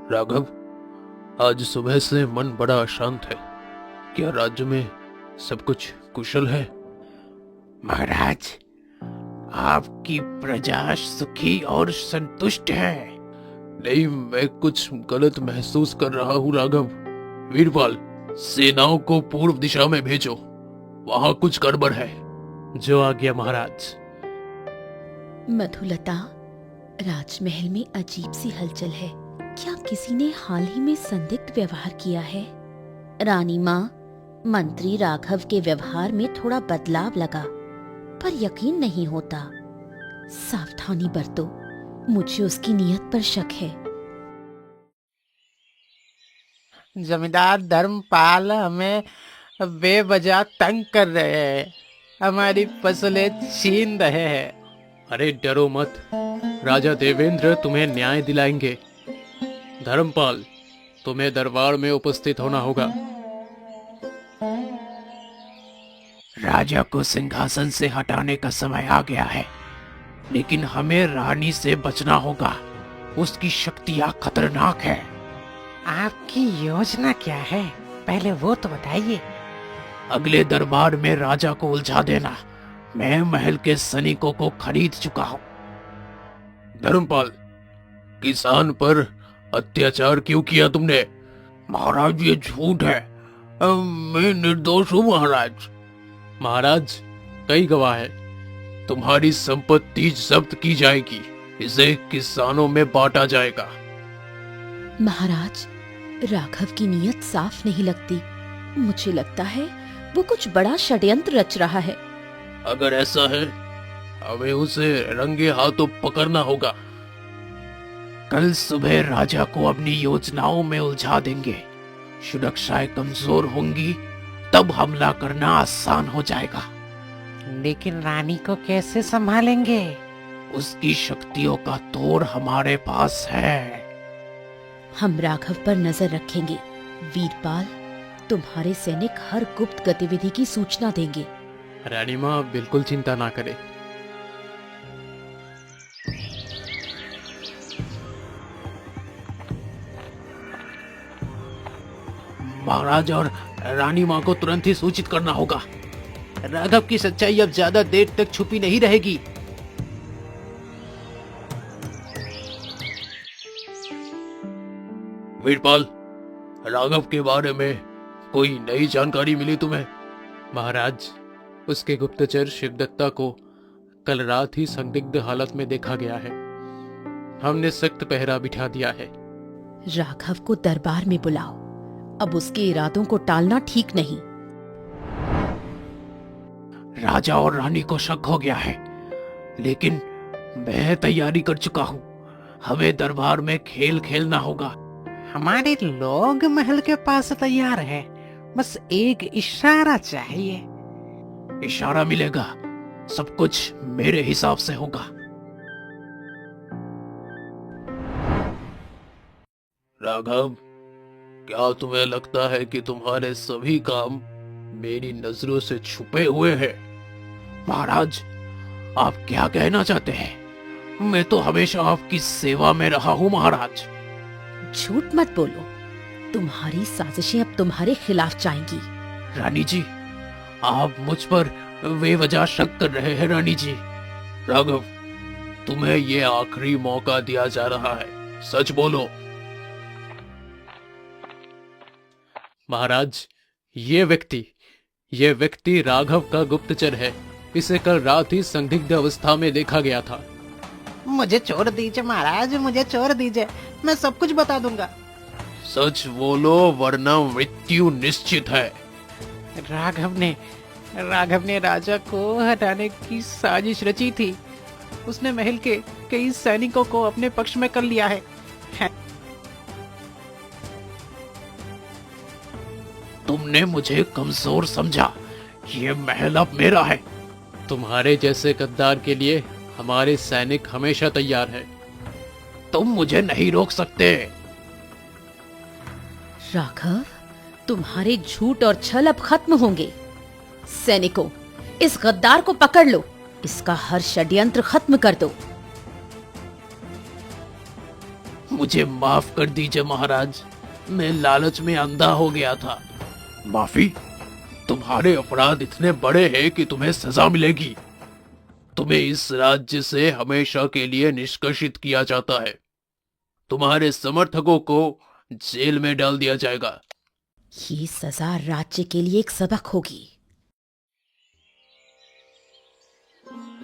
राघव, आज सुबह से मन बड़ा अशांत है। क्या राज्य में सब कुछ कुशल है? महाराज, आपकी प्रजा सुखी और संतुष्ट है। नहीं, मैं कुछ गलत महसूस कर रहा हूँ राघव। वीरपाल, सेनाओं को पूर्व दिशा में भेजो, वहां कुछ गड़बड़ है। जो आज्ञा महाराज। मधुलता, राजमहल में अजीब सी हलचल है। क्या किसी ने हाल ही में संदिग्ध व्यवहार किया है? रानी माँ, मंत्री राघव के व्यवहार में थोड़ा बदलाव लगा, पर यकीन नहीं होता। सावधानी बरतो, मुझे उसकी नीयत पर शक है। जमींदार धर्मपाल हमें बेवजह तंग कर रहे हैं, हमारी फसलें छीन रहे हैं। अरे डरो मत, राजा देवेंद्र तुम्हें न्याय दिलाएंगे। धर्मपाल, तुम्हें दरबार में उपस्थित होना होगा। राजा को सिंहासन से हटाने का समय आ गया है, लेकिन हमें रानी से बचना होगा। उसकी शक्तियां खतरनाक है। आपकी योजना क्या है, पहले वो तो बताइए। अगले दरबार में राजा को उलझा देना। मैं महल के सैनिकों को खरीद चुका हूँ। धर्मपाल, किसान पर अत्याचार क्यों किया तुमने? महाराज, ये झूठ है। मैं निर्दोष हूँ महाराज। महाराज, कई गवाह है। तुम्हारी संपत्ति जब्त की जाएगी, इसे किसानों में बांटा जाएगा। महाराज, राघव की नीयत साफ नहीं लगती। मुझे लगता है वो कुछ बड़ा षड्यंत्र रच रहा है। अगर ऐसा है, हमें उसे रंगे हाथों पकड़ना होगा। कल सुबह राजा को अपनी योजनाओं में उलझा देंगे। सुरक्षाएं कमजोर होंगी, तब हमला करना आसान हो जाएगा। लेकिन रानी को कैसे संभालेंगे? उसकी शक्तियों का तोड़ हमारे पास है। हम राघव पर नजर रखेंगे। वीरपाल, तुम्हारे सैनिक हर गुप्त गतिविधि की सूचना देंगे। रानी माँ बिल्कुल चिंता ना करे। महाराज और रानी माँ को तुरंत ही सूचित करना होगा। राघव की सच्चाई अब ज्यादा देर तक छुपी नहीं रहेगी। वीरपाल, राघव के बारे में कोई नई जानकारी मिली तुम्हें? महाराज, उसके गुप्तचर शिवदत्ता को कल रात ही संदिग्ध हालत में देखा गया है। हमने सख्त पहरा बिठा दिया है। राघव को दरबार में बुलाओ। अब उसके इरादों को टालना ठीक नहीं। राजा और रानी को शक हो गया है, लेकिन मैं तैयारी कर चुका हूँ। हमें दरबार में खेल खेलना होगा। हमारे लोग महल के पास तैयार हैं, बस एक इशारा चाहिए। इशारा मिलेगा, सब कुछ मेरे हिसाब से होगा। राघव, क्या तुम्हें लगता है कि तुम्हारे सभी काम मेरी नजरों से छुपे हुए हैं? महाराज, आप क्या कहना चाहते हैं? मैं तो हमेशा आपकी सेवा में रहा हूँ महाराज। झूठ मत बोलो। तुम्हारी साजिशें अब तुम्हारे खिलाफ जाएंगी। रानी जी, आप मुझ पर बेवजह शक कर रहे हैं। रानी जी, राघव, तुम्हें ये आखिरी मौका दिया जा रहा है, सच बोलो। महाराज, ये व्यक्ति राघव का गुप्तचर है। इसे कल रात ही संदिग्ध अवस्था में देखा गया था। मुझे छोड़ दीजिए महाराज, मुझे छोड़ दीजिए। मैं सब कुछ बता दूंगा। सच बोलो, वरना मृत्यु निश्चित है। राघव ने राजा को हटाने की साजिश रची थी। उसने महल के कई सैनिकों को अपने पक्ष में कर लिया है। तुमने मुझे कमजोर समझा। ये महल अब मेरा है। तुम्हारे जैसे गद्दार के लिए हमारे सैनिक हमेशा तैयार हैं। तुम मुझे नहीं रोक सकते। राघव, तुम्हारे झूठ और छल अब खत्म होंगे। सैनिकों, इस गद्दार को पकड़ लो। इसका हर षड्यंत्र खत्म कर दो। मुझे माफ कर दीजिए महाराज, मैं लालच में अंधा हो गया था। माफी? तुम्हारे अपराध इतने बड़े हैं कि तुम्हें सजा मिलेगी। तुम्हें इस राज्य से हमेशा के लिए निष्कासित किया जाता है। तुम्हारे समर्थकों को जेल में डाल दिया जाएगा। ये सजा राज्य के लिए एक सबक होगी।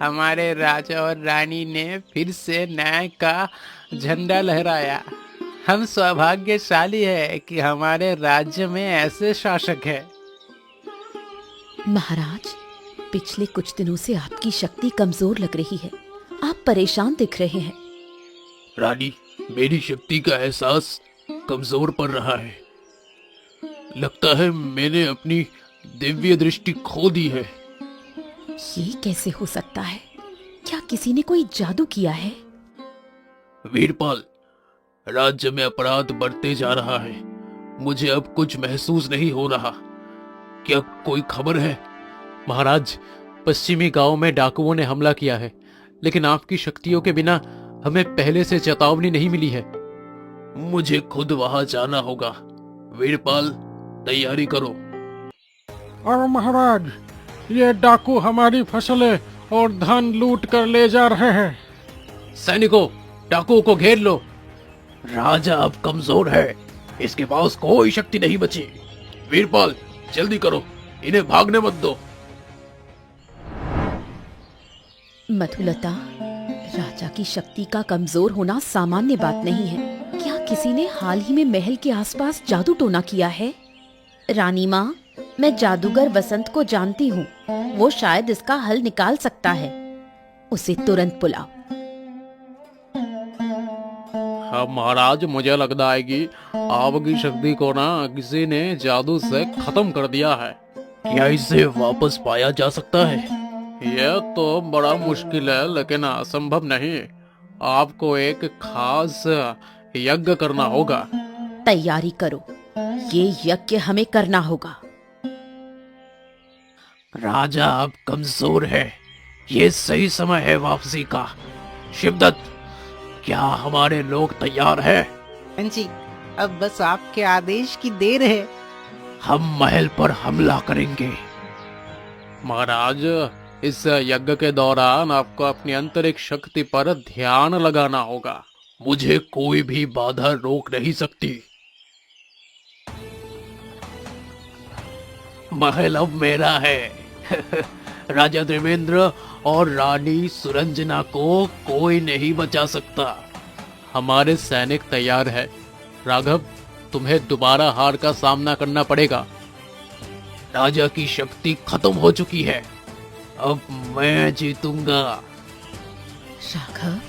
हमारे राजा और रानी ने फिर से न्याय का झंडा लहराया। हम सौभाग्यशाली है कि हमारे राज्य में ऐसे शासक है। महाराज, पिछले कुछ दिनों से आपकी शक्ति कमजोर लग रही है। आप परेशान दिख रहे हैं। रानी, मेरी शक्ति का एहसास कमजोर पड़ रहा है। लगता है मैंने अपनी दिव्य दृष्टि खो दी है। ये कैसे हो सकता है? क्या किसी ने कोई जादू किया है? वीरपाल, राज्य में अपराध बढ़ते जा रहा है। मुझे अब कुछ महसूस नहीं हो रहा। क्या कोई खबर है? महाराज, पश्चिमी गांव में डाकुओं ने हमला किया है, लेकिन आपकी शक्तियों के बिना हमें पहले से चेतावनी नहीं मिली है। मुझे खुद वहां जाना होगा। वीरपाल, तैयारी करो। और महाराज, ये डाकू हमारी फसलें और धन लूट कर ले जा रहे हैं। सैनिकों, डाकुओं को घेर लो। राजा अब कमजोर है, इसके पास कोई शक्ति नहीं बची। वीरपाल, जल्दी करो, इन्हें भागने मत दो। मधुलता, राजा की शक्ति का कमजोर होना सामान्य बात नहीं है। क्या किसी ने हाल ही में महल के आसपास जादू टोना किया है? रानी माँ, मैं जादूगर वसंत को जानती हूँ। वो शायद इसका हल निकाल सकता है। उसे तुरंत बुलाओ। हाँ महाराज, मुझे लगता है कि आपकी शक्ति को ना किसी ने जादू से खत्म कर दिया है। क्या इसे वापस पाया जा सकता है? यह तो बड़ा मुश्किल है, लेकिन असंभव नहीं। आपको एक खास यज्ञ करना होगा। तैयारी करो, ये यज्ञ हमें करना होगा। राजा अब कमजोर है, ये सही समय है वापसी का। शिवदत्त, क्या हमारे लोग तैयार हैं? जी, अब बस आपके आदेश की देर है। हम महल पर हमला करेंगे। महाराज, इस यज्ञ के दौरान आपको अपनी आंतरिक शक्ति पर ध्यान लगाना होगा। मुझे कोई भी बाधा रोक नहीं सकती। महल अब मेरा है। राजा देवेंद्र और रानी सुरंजना को कोई नहीं बचा सकता। हमारे सैनिक तैयार है। राघव, तुम्हें दोबारा हार का सामना करना पड़ेगा। राजा की शक्ति खत्म हो चुकी है। अब मैं जीतूंगा। राघव,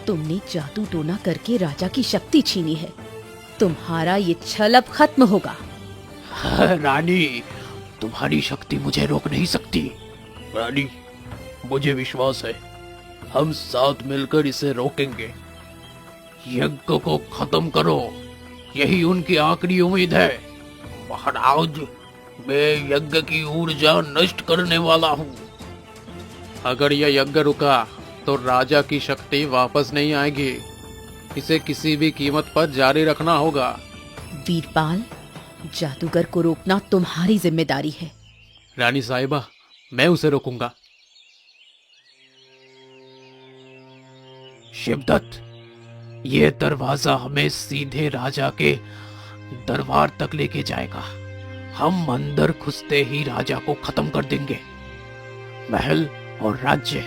तुमने जादू टोना करके राजा की शक्ति छीनी है। तुम्हारा ये छल अब खत्म होगा। रानी, तुम्हारी शक्ति मुझे रोक नहीं सकती। रानी, मुझे विश्वास है, हम साथ मिलकर इसे रोकेंगे। यज्ञ को खत्म करो, यही उनकी आखिरी उम्मीद है। महाराज, मैं यज्ञ की ऊर्जा नष्ट करने वाला हूँ। अगर यह यज्ञ रुका तो राजा की शक्ति वापस नहीं आएगी। इसे किसी भी कीमत पर जारी रखना होगा। वीरपाल, जादूगर को रोकना तुम्हारी जिम्मेदारी है। रानी साहिबा, मैं उसे रोकूंगा। शिवदत्त, ये दरवाजा हमें सीधे राजा के दरबार तक लेके जाएगा। हम अंदर घुसते ही राजा को खत्म कर देंगे। महल और राज्य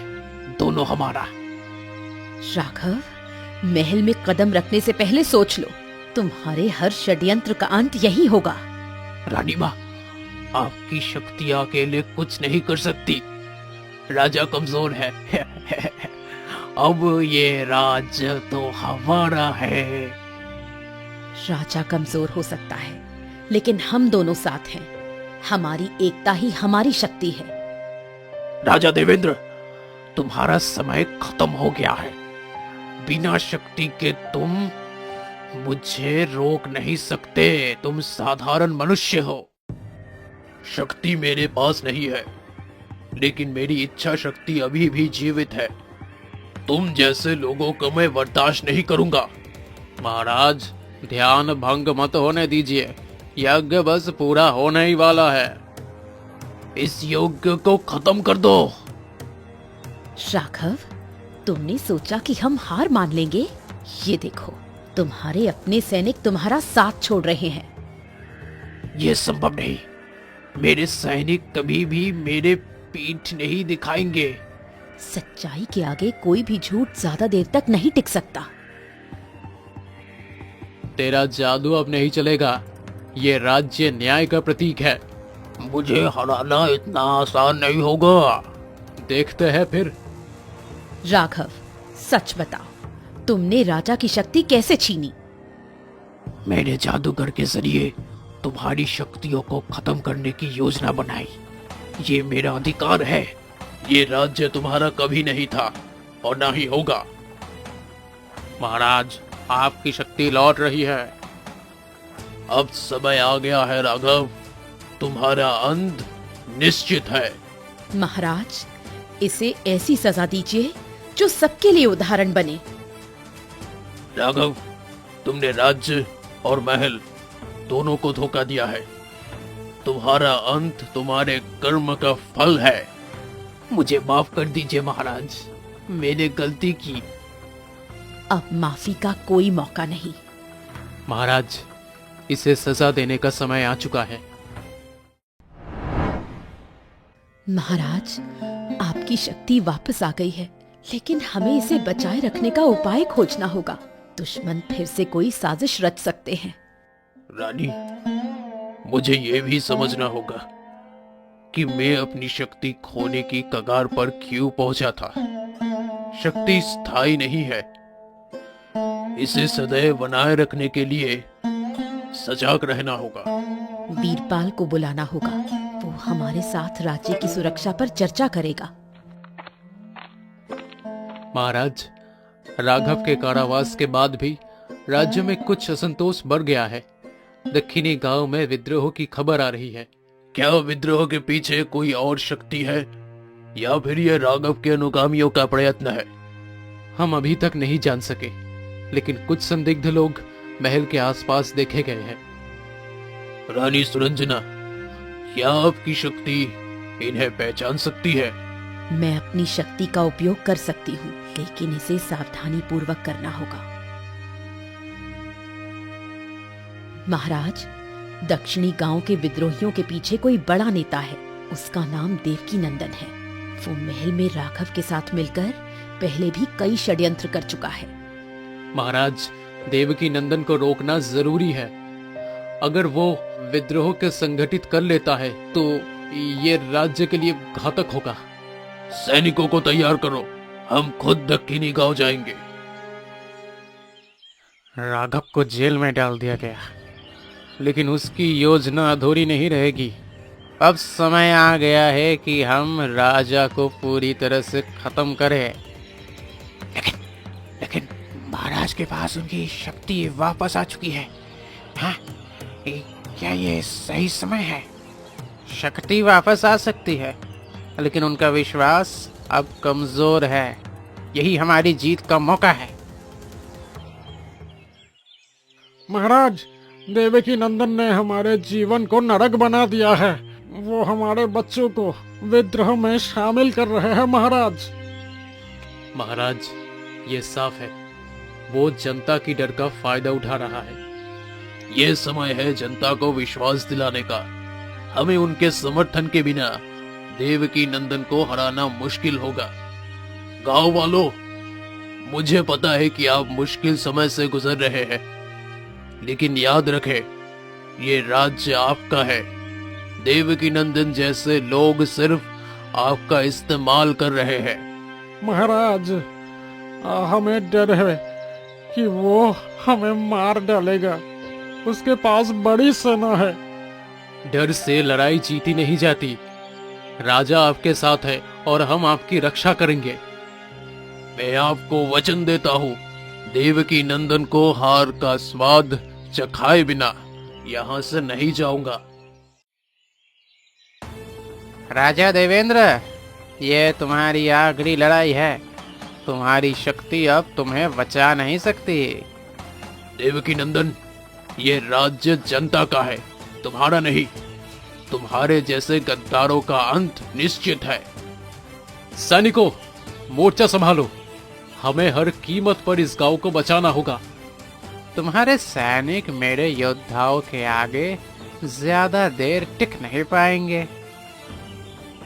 दोनों हमारा। राघव, महल में कदम रखने से पहले सोच लो। तुम्हारे हर षड्यंत्र का अंत यही होगा। रानी माँ, आपकी शक्ति अकेले कुछ नहीं कर सकती। राजा कमजोर है। अब ये राज्य तो हमारा है। राजा कमजोर हो सकता है, लेकिन हम दोनों साथ हैं। हमारी एकता ही हमारी शक्ति है। राजा देवेंद्र, तुम्हारा समय खत्म हो गया है। बिना शक्ति के तुम मुझे रोक नहीं सकते। तुम साधारण मनुष्य हो। शक्ति मेरे पास नहीं है, लेकिन मेरी इच्छा शक्ति अभी भी जीवित है। तुम जैसे लोगों को मैं बर्दाश्त नहीं करूंगा। महाराज, ध्यान भंग मत होने दीजिए। यज्ञ बस पूरा होने ही वाला है। इस यज्ञ को खत्म कर दो। राघव, तुमने सोचा कि हम हार मान लेंगे? ये देखो, तुम्हारे अपने सैनिक तुम्हारा साथ छोड़ रहे हैं। ये संभव नहीं। मेरे सैनिक कभी भी मेरे पीठ नहीं दिखाएंगे। सच्चाई के आगे कोई भी झूठ ज्यादा देर तक नहीं टिक सकता। तेरा जादू अब नहीं चलेगा। ये राज्य न्याय का प्रतीक है। मुझे हराना इतना आसान नहीं होगा। देखते हैं फिर। राघव, सच बताओ, तुमने राजा की शक्ति कैसे छीनी? मैंने जादूगर के जरिए तुम्हारी शक्तियों को खत्म करने की योजना बनाई। ये मेरा अधिकार है। ये राज्य तुम्हारा कभी नहीं था और ना ही होगा। महाराज, आपकी शक्ति लौट रही है। अब समय आ गया है राघव। तुम्हारा अंत निश्चित है। महाराज, इसे ऐसी सजा दीजिए जो सबके लिए उदाहरण बने। राघव, तुमने राज्य और महल दोनों को धोखा दिया है। तुम्हारा अंत तुम्हारे कर्म का फल है। मुझे माफ कर दीजिए महाराज, मैंने गलती की। अब माफी का कोई मौका नहीं। महाराज, इसे सजा देने का समय आ चुका है। महाराज, आपकी शक्ति वापस आ गई है, लेकिन हमें इसे बचाए रखने का उपाय खोजना होगा। दुश्मन फिर से कोई साजिश रच सकते हैं। रानी, मुझे ये भी समझना होगा कि मैं अपनी शक्ति खोने की कगार पर क्यों पहुंचा था। शक्ति स्थायी नहीं है। इसे सदैव बनाए रखने के लिए सजग रहना होगा। वीरपाल को बुलाना होगा। वो हमारे साथ राज्य की सुरक्षा पर चर्चा करेगा। महाराज, राघव के कारावास के बाद भी राज्य में कुछ असंतोष बढ़ गया है। दक्षिणी गांव में विद्रोह की खबर आ रही है। क्या विद्रोह के पीछे कोई और शक्ति है या फिर यह राघव के अनुगामियों का प्रयत्न है? हम अभी तक नहीं जान सके, लेकिन कुछ संदिग्ध लोग महल के आसपास देखे गए हैं। रानी सुरंजना, क्या आपकी शक्ति इन्हें पहचान सकती है? मैं अपनी शक्ति का उपयोग कर सकती हूँ, लेकिन इसे सावधानी पूर्वक करना होगा। महाराज, दक्षिणी गांव के विद्रोहियों के पीछे कोई बड़ा नेता है। उसका नाम देवकी नंदन है। वो महल में राघव के साथ मिलकर पहले भी कई षड्यंत्र कर चुका है। महाराज, देवकी नंदन को रोकना जरूरी है। अगर वो विद्रोह के संगठित कर लेता है तो ये राज्य के लिए घातक होगा। सैनिकों को तैयार करो, हम खुद दक्षिणी गांव जाएंगे। राघव को जेल में डाल दिया गया, लेकिन उसकी योजना अधूरी नहीं रहेगी। अब समय आ गया है कि हम राजा को पूरी तरह से खत्म करें। लेकिन महाराज के पास उनकी शक्ति वापस आ चुकी है। हाँ, क्या ये सही समय है? शक्ति वापस आ सकती है, लेकिन उनका विश्वास अब कमजोर है। यही हमारी जीत का मौका है। महाराज, देवकी नंदन ने हमारे जीवन को नरक बना दिया है। वो हमारे बच्चों को विद्रोह में शामिल कर रहे हैं। महाराज, ये साफ है, वो जनता की डर का फायदा उठा रहा है। ये समय है जनता को विश्वास दिलाने का। हमें उनके समर्थन के बिना देवकी नंदन को हराना मुश्किल होगा। गांव वालों, मुझे पता है कि आप मुश्किल समय से गुजर रहे हैं, लेकिन याद रखें, ये राज्य आपका है। देवकी नंदन जैसे लोग सिर्फ आपका इस्तेमाल कर रहे हैं। महाराज, हमें डर है कि वो हमें मार डालेगा। उसके पास बड़ी सेना है। डर से लड़ाई जीती नहीं जाती। राजा आपके साथ है और हम आपकी रक्षा करेंगे। मैं आपको वचन देता हूँ, देवकी नंदन को हार का स्वाद चखाए बिना यहाँ से नहीं जाऊंगा। राजा देवेंद्र, ये तुम्हारी आखिरी लड़ाई है। तुम्हारी शक्ति अब तुम्हें बचा नहीं सकती। देवकी नंदन, ये राज्य जनता का है, तुम्हारा नहीं। तुम्हारे जैसे गद्दारों का अंत निश्चित है। सैनिकों, मोर्चा संभालो, हमें हर कीमत पर इस गांव को बचाना होगा। तुम्हारे सैनिक मेरे योद्धाओं के आगे ज्यादा देर टिक नहीं पाएंगे।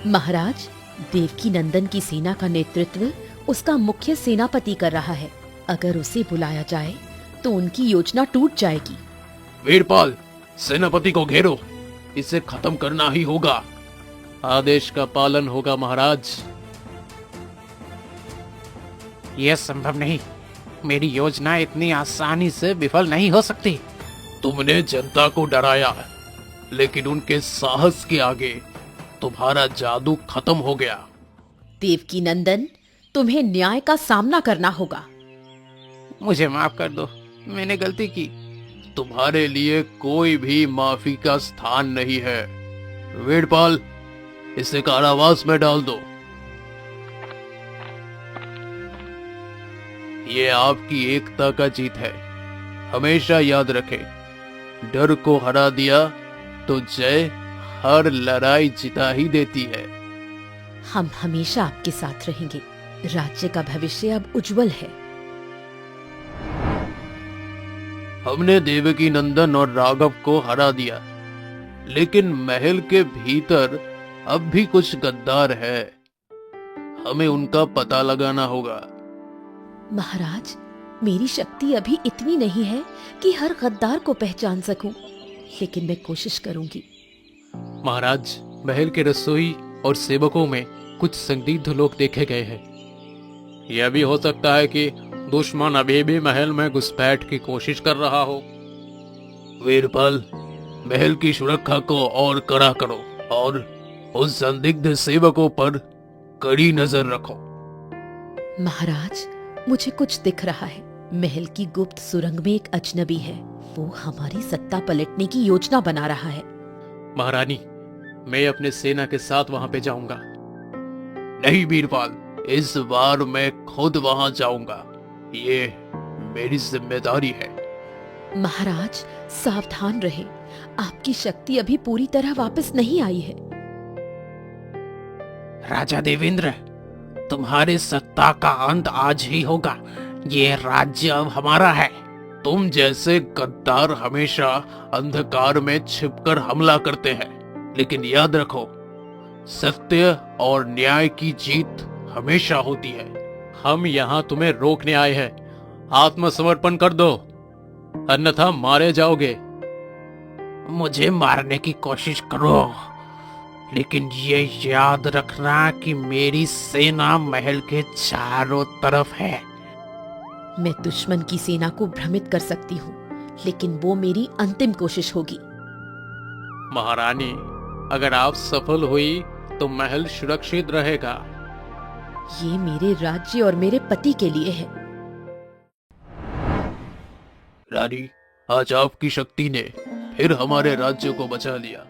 महाराज, देवकी नंदन की सेना का नेतृत्व उसका मुख्य सेनापति कर रहा है। अगर उसे बुलाया जाए तो उनकी योजना टूट जाएगी। वीरपाल, सेनापति को घेरो, इसे खत्म करना ही होगा। आदेश का पालन होगा महाराज। यह संभव नहीं, मेरी योजना इतनी आसानी से विफल नहीं हो सकती। तुमने जनता को डराया, लेकिन उनके साहस के आगे तुम्हारा जादू खत्म हो गया। देवकी नंदन, तुम्हें न्याय का सामना करना होगा। मुझे माफ कर दो, मैंने गलती की। तुम्हारे लिए कोई भी माफी का स्थान नहीं है। वीरपाल, इसे कारावास में डाल दो। ये आपकी एकता का जीत है, हमेशा याद रखें। डर को हरा दिया तो जय हर लड़ाई जिता ही देती है। हम हमेशा आपके साथ रहेंगे। राज्य का भविष्य अब उज्जवल है। हमने देवकी नंदन और राघव को हरा दिया, लेकिन महल के भीतर अब भी कुछ गद्दार है। हमें उनका पता लगाना होगा। महाराज, मेरी शक्ति अभी इतनी नहीं है कि हर गद्दार को पहचान सकूं, लेकिन मैं कोशिश करूंगी। महाराज, महल के रसोई और सेवकों में कुछ संदिग्ध लोग देखे गए हैं। यह भी हो सकता है कि दुश्मन अभी भी महल में घुसपैठ की कोशिश कर रहा हो। वीरपाल, महल की सुरक्षा को और कड़ा करो और उस संदिग्ध सेवकों पर कड़ी नजर रखो। महाराज, मुझे कुछ दिख रहा है। महल की गुप्त सुरंग में एक अजनबी है। वो हमारी सत्ता पलटने की योजना बना रहा है। महारानी, मैं अपने सेना के साथ वहां पे जाऊंगा। नहीं वीरपाल, इस बार मैं खुद वहां जाऊंगा। ये मेरी जिम्मेदारी है। महाराज, सावधान रहें। आपकी शक्ति अभी पूरी तरह वापस नहीं आई है। राजा देवेंद्र, तुम्हारी सत्ता का अंत आज ही होगा। ये राज्य अब हमारा है। तुम जैसे गद्दार हमेशा अंधकार में छिपकर हमला करते हैं, लेकिन याद रखो, सत्य और न्याय की जीत हमेशा होती है। हम यहाँ तुम्हें रोकने आए हैं। आत्मसमर्पण कर दो, अन्यथा मारे जाओगे। मुझे मारने की कोशिश करो, लेकिन ये याद रखना कि मेरी सेना महल के चारों तरफ है। मैं दुश्मन की सेना को भ्रमित कर सकती हूँ, लेकिन वो मेरी अंतिम कोशिश होगी। महारानी, अगर आप सफल हुई तो महल सुरक्षित रहेगा। ये मेरे राज्य और मेरे पति के लिए है। रानी, आज आपकी शक्ति ने फिर हमारे राज्य को बचा लिया।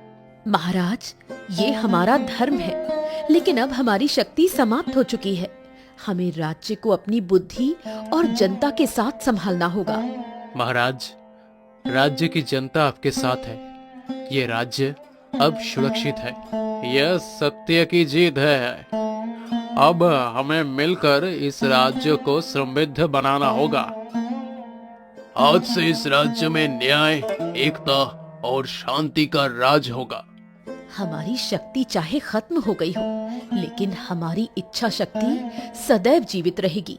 महाराज, ये हमारा धर्म है, लेकिन अब हमारी शक्ति समाप्त हो चुकी है। हमें राज्य को अपनी बुद्धि और जनता के साथ संभालना होगा। महाराज, राज्य की जनता आपके साथ है। ये राज्य अब सुरक्षित है। यह सत्य की जीत है। अब हमें मिलकर इस राज्य को समृद्ध बनाना होगा। आज से इस राज्य में न्याय, एकता और शांति का राज होगा। हमारी शक्ति चाहे खत्म हो गई हो, लेकिन हमारी इच्छा शक्ति सदैव जीवित रहेगी।